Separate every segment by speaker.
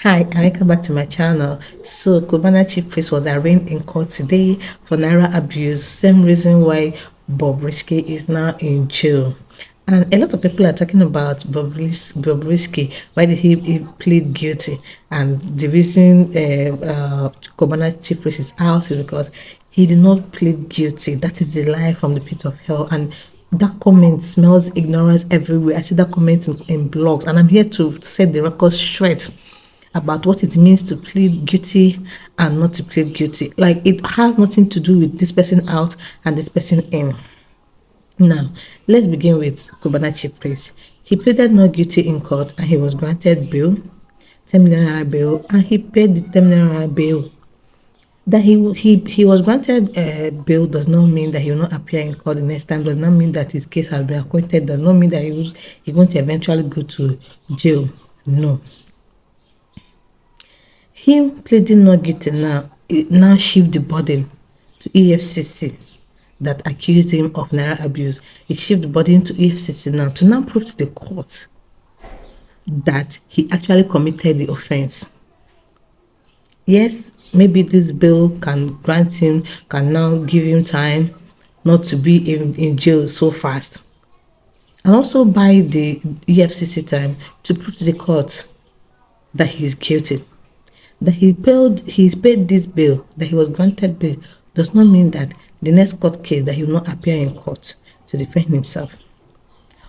Speaker 1: Hi, and welcome back to my channel. So, Cubana chief priest was arraigned in court today for Naira abuse. Same reason why Bobrisky is now in jail. And a lot of people are talking about Bobrisky. Why did he plead guilty? And the reason Cubana chief priest is out is because he did not plead guilty. That is the lie from the pit of hell. And that comment smells ignorance everywhere. I see that comment in blogs, and I'm here to set the record straight about what it means to plead guilty and not to plead guilty. Like, it has nothing to do with this person out and this person in. Now, let's begin with Cubana chief priest. He pleaded not guilty in court and he was granted bail, 10 million naira bail, and he paid the 10 million naira bail. That he was granted bail does not mean that he will not appear in court the next time, does not mean that his case has been acquitted, does not mean that he's going to eventually go to jail. No. Him pleading not guilty now shift the burden to EFCC that accused him of Naira abuse. It shift the burden to EFCC now to now prove to the court that he actually committed the offense. Yes, maybe this bill can now give him time not to be in jail so fast. And also buy the EFCC time to prove to the court that he's guilty. That he's paid this bill, that he was granted bail, does not mean that the next court case that he will not appear in court to defend himself,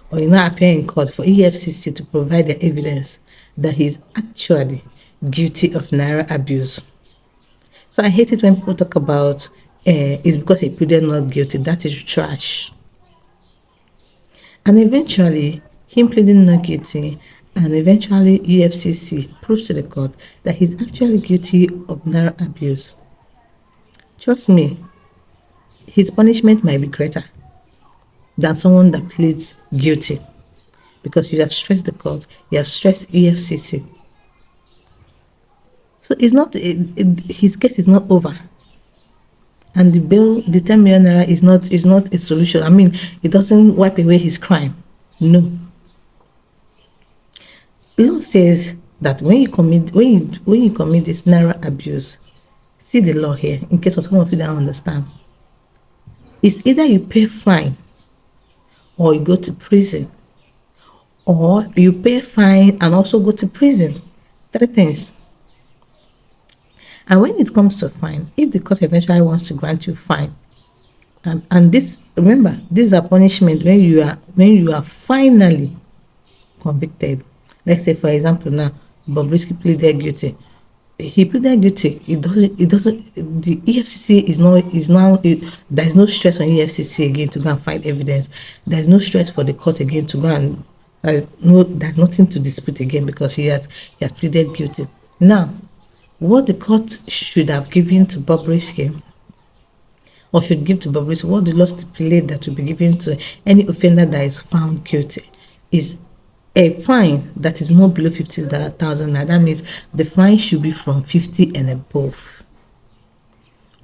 Speaker 1: or he will not appear in court for EFCC to provide the evidence that he's actually guilty of Naira abuse. So I hate it when people talk about it's because he pleaded not guilty. That is trash. And eventually, him pleading not guilty, and eventually EFCC proves to the court that he's actually guilty of Naira abuse. Trust me, his punishment might be greater than someone that pleads guilty, because you have stressed the court, you have stressed EFCC. So it's not his case is not over, and the bail, the 10 million naira, is not a solution. I mean, it doesn't wipe away his crime. No. The law says that when you commit this Naira abuse, see the law here in case of some of you don't understand. It's either you pay fine or you go to prison, or you pay fine and also go to prison. Three things. And when it comes to fine, if the court eventually wants to grant you fine, and this, remember, these are punishment when you are finally convicted. Let's say, for example, now Bobrisky pleaded guilty. He pleaded guilty. It doesn't. The EFCC is now. There is no stress on EFCC again to go and find evidence. There is no stress for the court again to go and. There's nothing to dispute again, because he has pleaded guilty. Now, what the court should have given to Bobrisky, or should give to Bobrisky, what the law stipulate that will be given to any offender that is found guilty, is a fine that is not below 50,000 naira. That means the fine should be from 50 and above,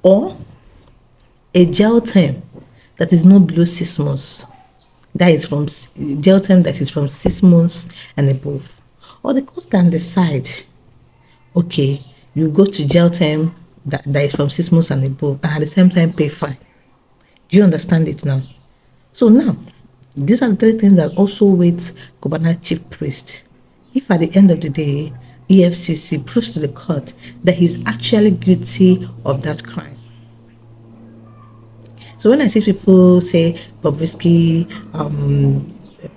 Speaker 1: or a jail term that is not below 6 months. That is from jail term that is from 6 months and above. Or the court can decide, okay, you go to jail term that is from 6 months and above, and at the same time pay fine. Do you understand it now? So now, these are the three things that also weight Cubana chief priest. If at the end of the day, EFCC proves to the court that he's actually guilty of that crime. So when I see people say Bobrisky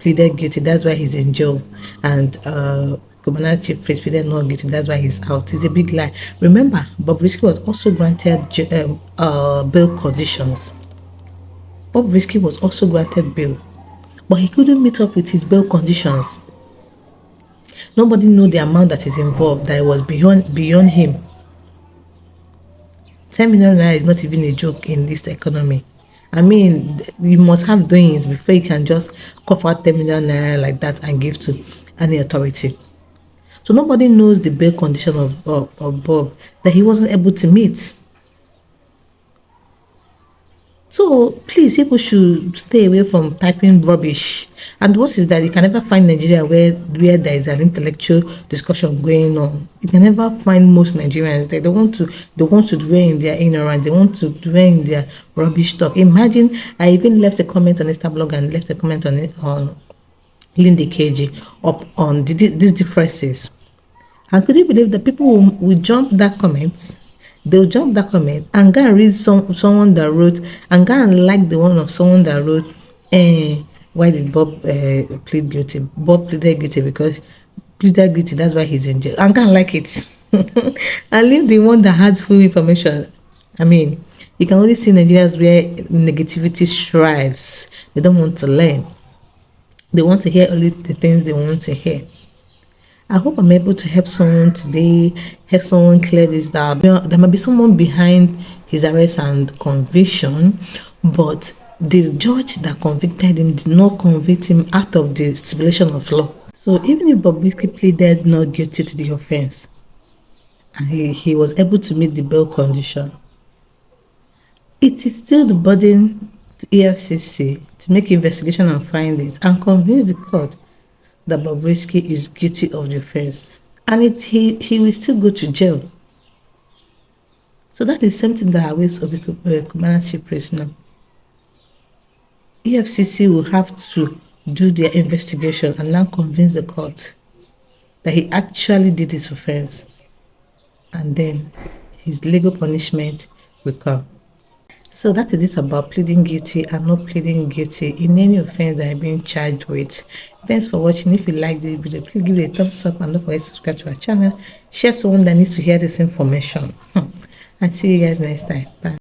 Speaker 1: pleaded guilty, that's why he's in jail, and Cubana chief priest pleaded not guilty, that's why he's out, it's a big lie. Remember, Bobrisky was also granted bail conditions. Bobrisky was also granted bail, but he couldn't meet up with his bail conditions. Nobody knew the amount that is involved, that it was beyond him. 10 million naira is not even a joke in this economy. I mean, you must have doings before you can just cough out 10 million naira like that and give to any authority. So nobody knows the bail condition of Bob that he wasn't able to meet. So please, people should stay away from typing rubbish. And what is that you can never find Nigeria where there is an intellectual discussion going on. You can never find most Nigerians there. They want to dwell in their ignorance. They want to dwell in their rubbish talk. Imagine I even left a comment on Instablog and left a comment on Lindy KG up on these differences. And could you believe that people will jump that comment? They'll jump that comment and go and read someone that wrote and go and like the one of someone that wrote, why did Bob plead guilty? Bob pleaded guilty because pleaded guilty, that's why he's in jail. And go and like it. And leave the one that has full information. I mean, you can only see Nigerians where negativity strives. They don't want to learn. They want to hear only the things they want to hear. I hope I'm able to help someone today, help someone clear this doubt. There might be someone behind his arrest and conviction, but the judge that convicted him did not convict him out of the stipulation of law. So even if Bobrisky pleaded not guilty to the offense, and he was able to meet the bail condition, it is still the burden to EFCC to make investigation and findings and convince the court that Bobrisky is guilty of the offense, and he will still go to jail. So that is something that awaits Cubana chief priest now. EFCC will have to do their investigation and now convince the court that he actually did this offense, and then his legal punishment will come. So that is it about pleading guilty and not pleading guilty in any offense that I'm being charged with. Thanks for watching. If you like this video, please give it a thumbs up and don't forget to subscribe to our channel. Share someone that needs to hear this information. And see you guys next time. Bye.